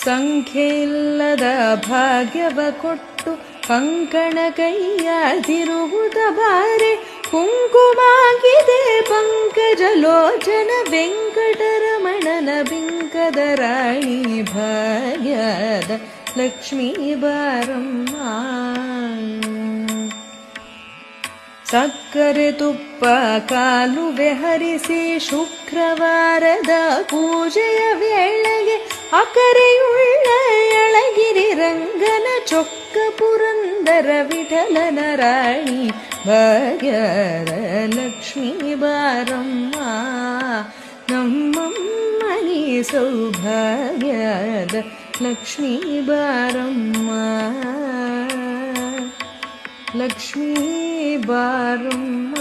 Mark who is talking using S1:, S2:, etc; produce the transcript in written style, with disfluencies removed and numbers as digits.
S1: ಸಂಖ್ಯೆಯಿಲ್ಲದ ಭಾಗ್ಯವ ಕೊಟ್ಟು ಕಂಕಣ ಕೈಯಾದಿರುವುದ ಬಾರೆ ಕುಂಕುಮಾಗಿದೆ ಪಂಕಜಲೋಚನ ವೆಂಕಟರಮಣನ ಬಿಂಕದ ರಾಣಿ ಭಾಗ್ಯದ ಲಕ್ಷ್ಮೀ ಬಾರಮ್ಮ. ಸಕ್ಕರೆ ತುಪ್ಪ ಕಾಲುವೆ ಹರಿಸಿ ಶುಕ್ರವಾರದ ಪೂಜೆಯ ವೇಳೆಗೆ ಅಕರೆಯುಳ್ಳ ಯಳಗಿರಿ ರಂಗನ ಚೊಕ್ಕ ಪುರಂದರ ವಿಠಲನ ರಾಣಿ ಭಾಗ್ಯದ ಲಕ್ಷ್ಮೀ ಬಾರಮ್ಮ. ನಮ್ಮಮ್ಮನಿ ಸೌಭಾಗ್ಯದ ಲಕ್ಷ್ಮೀ ಬಾರಮ್ಮ. ಲಕ್ಷ್ಮೀ ಬಾರಮ್ಮ.